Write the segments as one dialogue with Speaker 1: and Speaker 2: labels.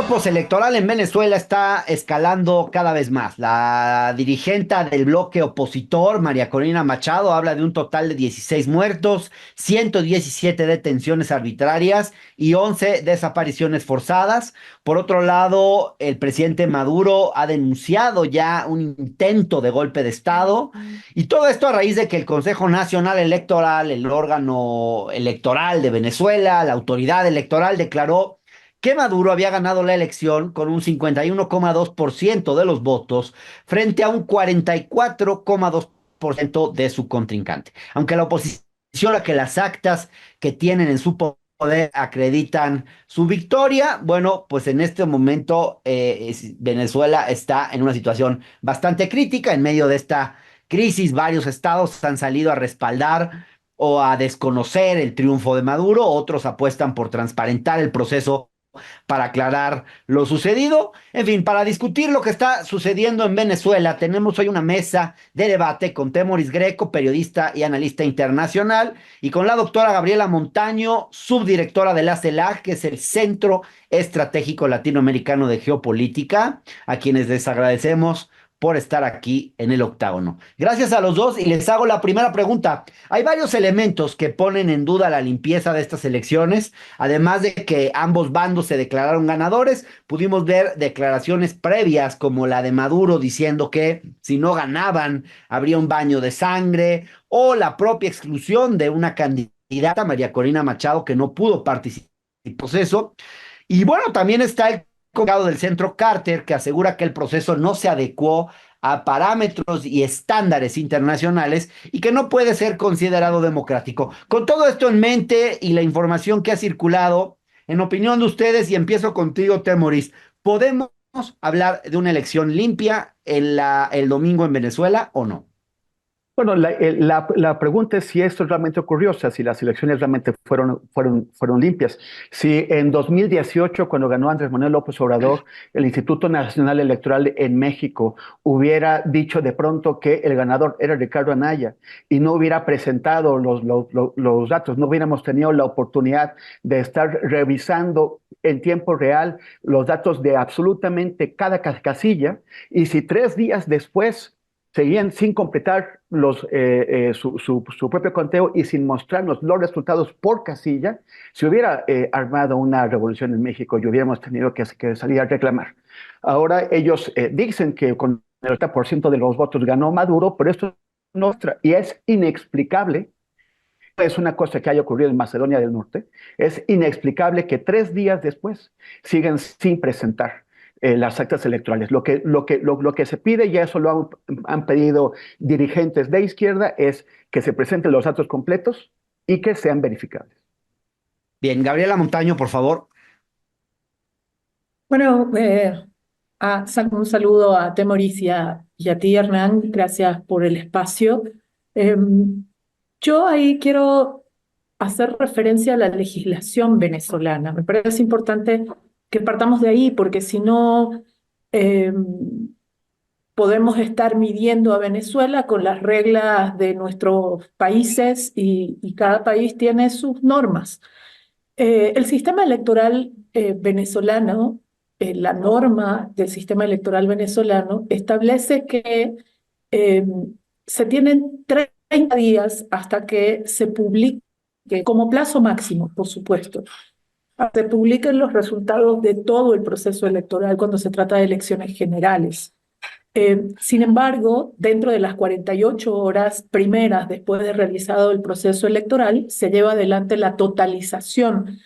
Speaker 1: postelectoral en Venezuela está escalando cada vez más. La dirigente del bloque opositor, María Corina Machado, habla de un total de 16 muertos, 117 detenciones arbitrarias y 11 desapariciones forzadas. Por otro lado, el presidente Maduro ha denunciado ya un intento de golpe de Estado y todo esto a raíz de que el Consejo Nacional Electoral, el órgano electoral de Venezuela, la autoridad electoral, declaró que Maduro había ganado la elección con un 51,2% de los votos frente a un 44,2% de su contrincante. Aunque la oposición, a que las actas que tienen en su poder acreditan su victoria, bueno, pues en este momento Venezuela está en una situación bastante crítica. En medio de esta crisis, varios estados han salido a respaldar o a desconocer el triunfo de Maduro, otros apuestan por transparentar el proceso para aclarar lo sucedido. En fin, para discutir lo que está sucediendo en Venezuela, tenemos hoy una mesa de debate con Temoris Greco, periodista y analista internacional, y con la doctora Gabriela Montaño, subdirectora de la CELAC, que es el Centro Estratégico Latinoamericano de Geopolítica, a quienes les agradecemos por estar aquí en el octágono. Gracias a los dos y les hago la primera pregunta. Hay varios elementos que ponen en duda la limpieza de estas elecciones, además de que ambos bandos se declararon ganadores. Pudimos ver declaraciones previas como la de Maduro diciendo que si no ganaban habría un baño de sangre, o la propia exclusión de una candidata, María Corina Machado, que no pudo participar en el proceso. Y bueno, también está el comunicado del Centro Carter, que asegura que el proceso no se adecuó a parámetros y estándares internacionales y que no puede ser considerado democrático. Con todo esto en mente y la información que ha circulado, en opinión de ustedes, y empiezo contigo, Temoris, ¿podemos hablar de una elección limpia el domingo en Venezuela o no?
Speaker 2: Bueno, la pregunta es si esto realmente ocurrió, o sea, si las elecciones realmente fueron limpias. Si en 2018, cuando ganó Andrés Manuel López Obrador, el Instituto Nacional Electoral en México hubiera dicho de pronto que el ganador era Ricardo Anaya y no hubiera presentado los datos, no hubiéramos tenido la oportunidad de estar revisando en tiempo real los datos de absolutamente cada casilla, y si 3 días después seguían sin completar su propio conteo y sin mostrarnos los resultados por casilla, se hubiera armado una revolución en México y hubiéramos tenido que salir a reclamar. Ahora ellos dicen que con el 80% de los votos ganó Maduro, pero esto no y es inexplicable. Es una cosa que haya ocurrido en Macedonia del Norte. Es inexplicable que 3 días después sigan sin presentar las actas electorales. Lo que se pide, y eso han pedido dirigentes de izquierda, es que se presenten los datos completos y que sean verificables.
Speaker 1: Bien, Gabriela Montaño, por favor.
Speaker 3: Bueno, un saludo a Temoris y a ti, Hernán. Gracias por el espacio. Yo ahí quiero hacer referencia a la legislación venezolana. Me parece importante que partamos de ahí, porque si no, podemos estar midiendo a Venezuela con las reglas de nuestros países y cada país tiene sus normas. El sistema electoral venezolano, la norma del sistema electoral venezolano establece que eh, se tienen 30 días hasta que se publique, como plazo máximo, por supuesto, se publiquen los resultados de todo el proceso electoral cuando se trata de elecciones generales. Sin embargo, dentro de las 48 horas primeras después de realizado el proceso electoral, se lleva adelante la totalización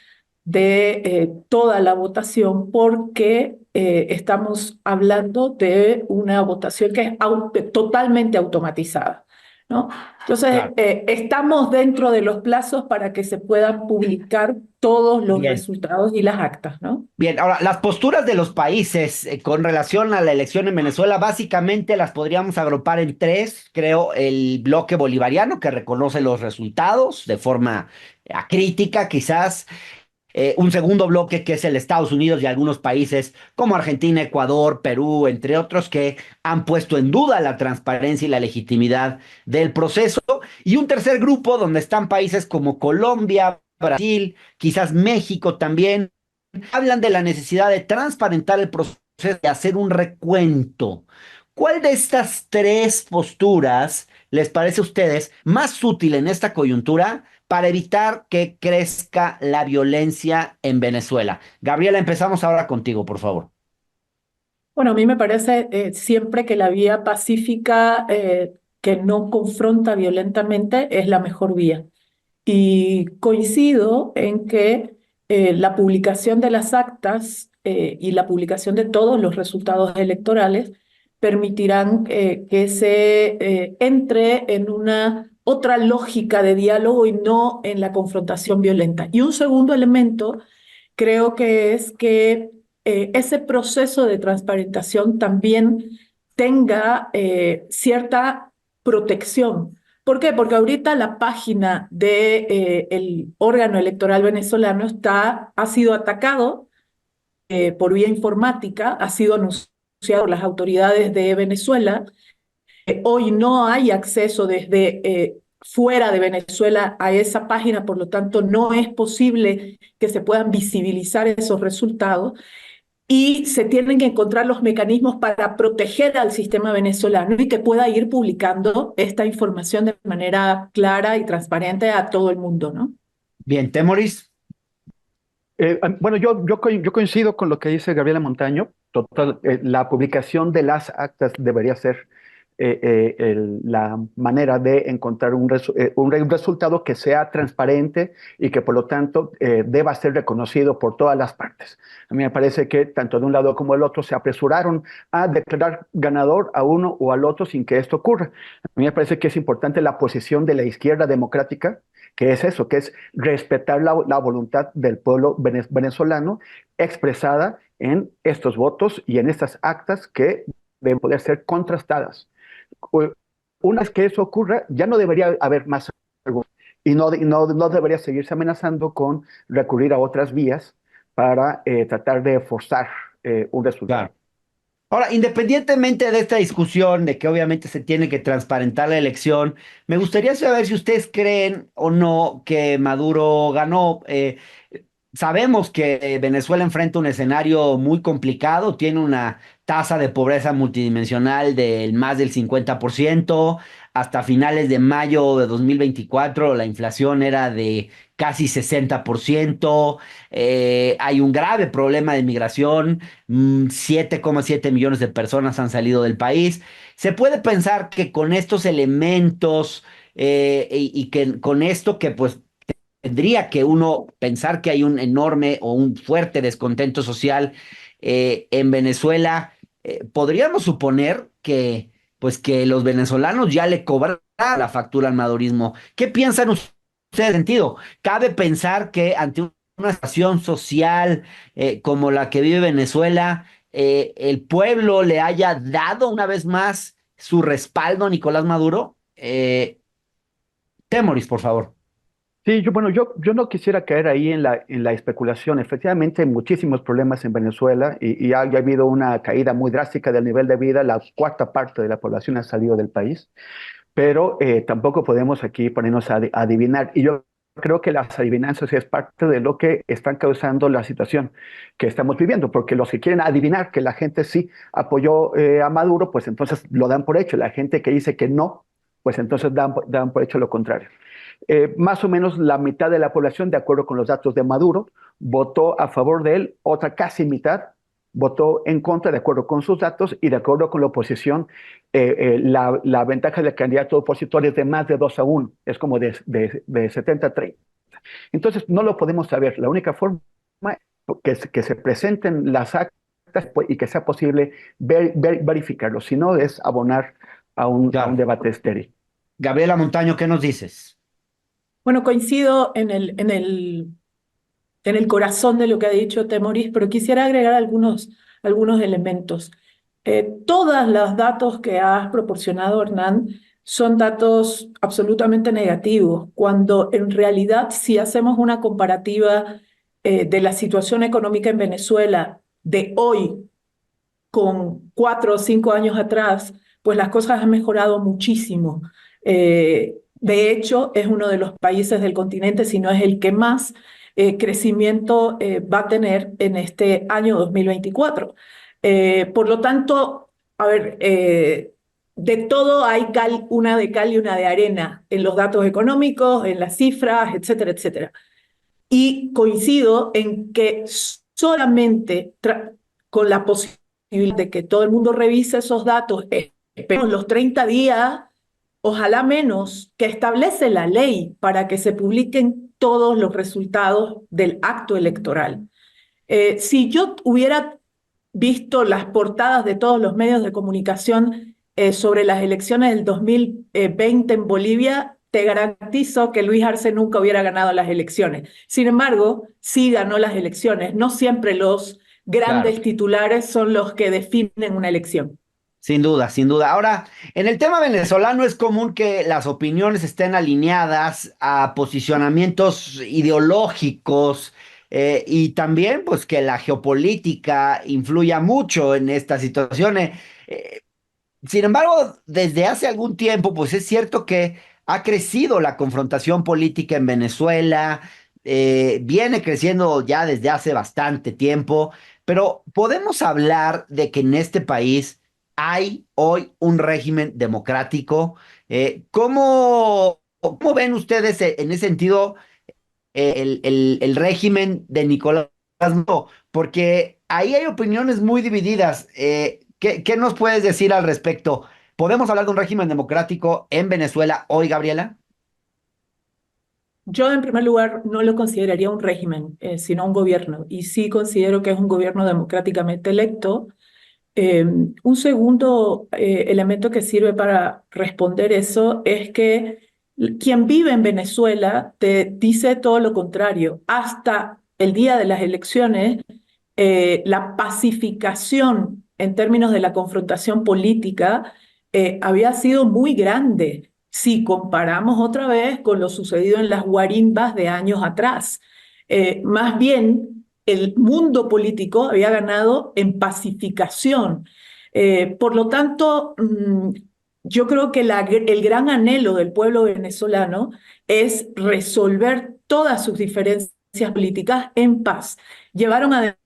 Speaker 3: de toda la votación, porque estamos hablando de una votación que es totalmente automatizada, ¿no? Entonces,
Speaker 1: Claro.
Speaker 3: estamos dentro de los plazos para que se puedan publicar todos los
Speaker 1: Bien.
Speaker 3: resultados y las actas, ¿no?
Speaker 1: Bien, ahora, las posturas de los países con relación a la elección en Venezuela, básicamente las podríamos agrupar en tres. Creo, el bloque bolivariano, que reconoce los resultados de forma acrítica, quizás. Un segundo bloque, que es el Estados Unidos y algunos países como Argentina, Ecuador, Perú, entre otros, que han puesto en duda la transparencia y la legitimidad del proceso. Y un tercer grupo donde están países como Colombia, Brasil, quizás México también, hablan de la necesidad de transparentar el proceso y hacer un recuento. ¿Cuál de estas tres posturas les parece a ustedes más útil en esta coyuntura para evitar que crezca la violencia en Venezuela? Gabriela, empezamos ahora contigo, por favor.
Speaker 3: Bueno, a mí me parece siempre que la vía pacífica que no confronta violentamente es la mejor vía. Y coincido en que la publicación de las actas y la publicación de todos los resultados electorales permitirán que se entre en una otra lógica de diálogo y no en la confrontación violenta. Y un segundo elemento creo que es que ese proceso de transparentación también tenga cierta protección. ¿Por qué? Porque ahorita la página del órgano electoral venezolano ha sido atacado por vía informática, ha sido anunciado por las autoridades de Venezuela. Hoy no hay acceso desde fuera de Venezuela a esa página, por lo tanto no es posible que se puedan visibilizar esos resultados y se tienen que encontrar los mecanismos para proteger al sistema venezolano y que pueda ir publicando esta información de manera clara y transparente a todo el mundo, ¿no?
Speaker 1: Bien, Temoris.
Speaker 2: Bueno, yo coincido con lo que dice Gabriela Montaño. Total, la publicación de las actas debería ser la manera de encontrar un resultado que sea transparente y que por lo tanto deba ser reconocido por todas las partes. A mí me parece que tanto de un lado como del otro se apresuraron a declarar ganador a uno o al otro sin que esto ocurra. A mí me parece que es importante la posición de la izquierda democrática, que es eso, que es respetar la voluntad del pueblo venezolano expresada en estos votos y en estas actas que deben poder ser contrastadas. Una vez que eso ocurra, ya no debería haber más argumentos y no debería seguirse amenazando con recurrir a otras vías para tratar de forzar un resultado.
Speaker 1: Claro. Ahora, independientemente de esta discusión de que obviamente se tiene que transparentar la elección, me gustaría saber si ustedes creen o no que Maduro ganó. Sabemos que Venezuela enfrenta un escenario muy complicado, tiene una tasa de pobreza multidimensional del más del 50%. Hasta finales de mayo de 2024 la inflación era de casi 60%. Hay un grave problema de migración, 7,7 millones de personas han salido del país. Se puede pensar que con estos elementos y que con esto que pues tendría que uno pensar que hay un enorme o un fuerte descontento social en Venezuela. Podríamos suponer que, pues, que los venezolanos ya le cobraron la factura al madurismo. ¿Qué piensan ustedes en ese sentido? ¿Cabe pensar que ante una situación social como la que vive Venezuela, el pueblo le haya dado una vez más su respaldo a Nicolás Maduro? Temoris, por favor.
Speaker 2: Sí, yo no quisiera caer ahí en la especulación. Efectivamente, hay muchísimos problemas en Venezuela y ha habido una caída muy drástica del nivel de vida. La cuarta parte de la población ha salido del país, pero tampoco podemos aquí ponernos a adivinar. Y yo creo que las adivinanzas es parte de lo que están causando la situación que estamos viviendo, porque los que quieren adivinar que la gente sí apoyó a Maduro, pues entonces lo dan por hecho. La gente que dice que no, pues entonces dan por hecho lo contrario. Más o menos la mitad de la población, de acuerdo con los datos de Maduro, votó a favor de él, otra casi mitad votó en contra, de acuerdo con sus datos, y de acuerdo con la oposición, la ventaja del candidato opositor es de más de 2-1, es como de 70-30. Entonces, no lo podemos saber. La única forma que se presenten las actas y que sea posible verificarlo, si no es abonar a un
Speaker 1: Claro.
Speaker 2: debate estéril.
Speaker 1: Gabriela Montaño, ¿qué nos dices?
Speaker 3: Bueno, coincido en el corazón de lo que ha dicho Temoris, pero quisiera agregar algunos elementos. Todos los datos que has proporcionado, Hernán, son datos absolutamente negativos, cuando en realidad si hacemos una comparativa de la situación económica en Venezuela de hoy con 4 o 5 años atrás, pues las cosas han mejorado muchísimo. De hecho, es uno de los países del continente, si no es el que más crecimiento va a tener en este año 2024. Por lo tanto, a ver, de todo hay una de cal y una de arena en los datos económicos, en las cifras, etcétera, etcétera. Y coincido en que solamente con la posibilidad de que todo el mundo revise esos datos, esperemos los 30 días, ojalá menos, que establece la ley para que se publiquen todos los resultados del acto electoral. Si yo hubiera visto las portadas de todos los medios de comunicación sobre las elecciones del 2020 en Bolivia, te garantizo que Luis Arce nunca hubiera ganado las elecciones. Sin embargo, sí ganó las elecciones. No siempre los
Speaker 1: Claro.
Speaker 3: grandes titulares son los que definen una elección.
Speaker 1: Sin duda, sin duda. Ahora, en el tema venezolano es común que las opiniones estén alineadas a posicionamientos ideológicos, y también pues que la geopolítica influya mucho en esta situación. Eh, Sin embargo, desde hace algún tiempo, pues es cierto que ha crecido la confrontación política en Venezuela, viene creciendo ya desde hace bastante tiempo, pero podemos hablar de que en este país hay hoy un régimen democrático. ¿Cómo ven ustedes en ese sentido el régimen de Nicolás Maduro? Porque ahí hay opiniones muy divididas. ¿Qué nos puedes decir al respecto? ¿Podemos hablar de un régimen democrático en Venezuela hoy, Gabriela?
Speaker 3: Yo, en primer lugar, no lo consideraría un régimen, sino un gobierno. Y sí considero que es un gobierno democráticamente electo. Un segundo elemento que sirve para responder eso es que quien vive en Venezuela te dice todo lo contrario. Hasta el día de las elecciones, la pacificación en términos de la confrontación política había sido muy grande si comparamos otra vez con lo sucedido en las guarimbas de años atrás. Más bien, el mundo político había ganado en pacificación. Por lo tanto, yo creo que el gran anhelo del pueblo venezolano es resolver todas sus diferencias políticas en paz. Llevaron adelante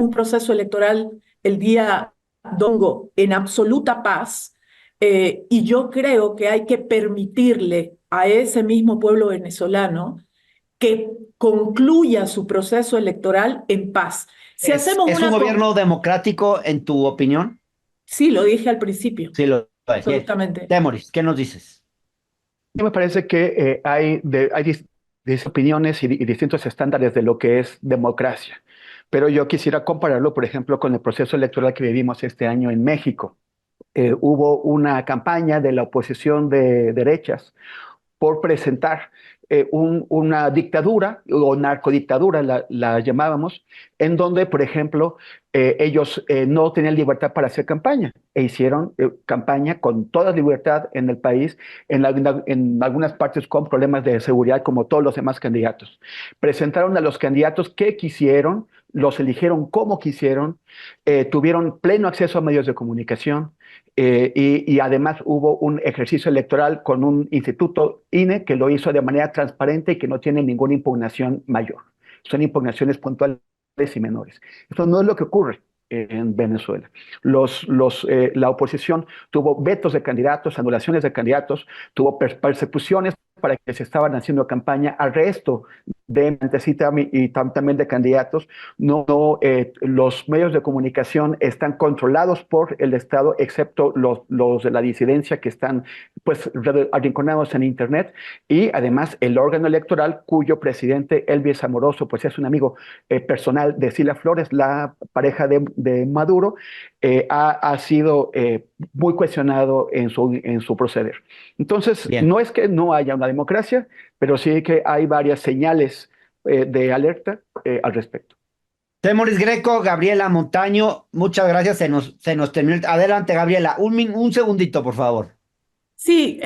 Speaker 3: un proceso electoral el día domingo en absoluta paz, y yo creo que hay que permitirle a ese mismo pueblo venezolano que concluya su proceso electoral en paz. Si hacemos
Speaker 1: ¿Es un
Speaker 3: una...
Speaker 1: gobierno democrático en tu opinión?
Speaker 3: Sí, lo dije al principio,
Speaker 1: Sí, lo es. Bien.
Speaker 3: absolutamente.
Speaker 1: Temoris, ¿qué nos dices?
Speaker 2: Me parece que hay opiniones y distintos estándares de lo que es democracia, pero yo quisiera compararlo, por ejemplo, con el proceso electoral que vivimos este año en México. Hubo una campaña de la oposición de derechas por presentar una dictadura o narcodictadura, la llamábamos, en donde, por ejemplo, ellos no tenían libertad para hacer campaña e hicieron campaña con toda libertad en el país, en algunas partes con problemas de seguridad como todos los demás candidatos. Presentaron a los candidatos que quisieron, los eligieron como quisieron, tuvieron pleno acceso a medios de comunicación. Y además hubo un ejercicio electoral con un instituto INE que lo hizo de manera transparente y que no tiene ninguna impugnación mayor. Son impugnaciones puntuales y menores. Esto no es lo que ocurre en Venezuela. La oposición tuvo vetos de candidatos, anulaciones de candidatos, tuvo persecuciones para que se estaban haciendo campaña, arresto de y también de candidatos. Los medios de comunicación están controlados por el Estado, excepto los de la disidencia que están pues arrinconados en Internet, y además el órgano electoral cuyo presidente Elvis Amoroso pues es un amigo personal de Cilia Flores, la pareja de Maduro, ha sido muy cuestionado en su proceder. Entonces,
Speaker 1: Bien.
Speaker 2: no es que no haya una democracia, pero sí que hay varias señales de alerta al respecto.
Speaker 1: Temoris Greco, Gabriela Montaño, muchas gracias. Se nos terminó. Adelante, Gabriela. Un segundito, por favor.
Speaker 3: Sí,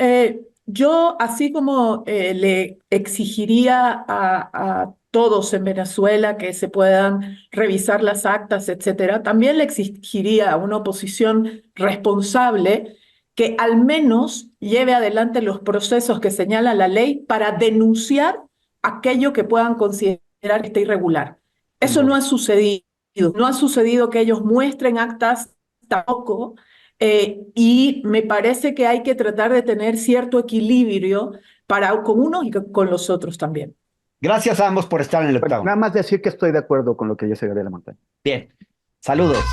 Speaker 3: yo así como le exigiría a todos en Venezuela que se puedan revisar las actas, etcétera, también le exigiría a una oposición responsable que al menos lleve adelante los procesos que señala la ley para denunciar aquello que puedan considerar que esté irregular. Eso no ha sucedido. No ha sucedido que ellos muestren actas tampoco, y me parece que hay que tratar de tener cierto equilibrio con unos y con los otros también.
Speaker 1: Gracias a ambos por estar en el
Speaker 2: Bueno,
Speaker 1: octavo.
Speaker 2: nada más decir que estoy de acuerdo con lo que dice Gabriela Montaño.
Speaker 1: Bien, saludos.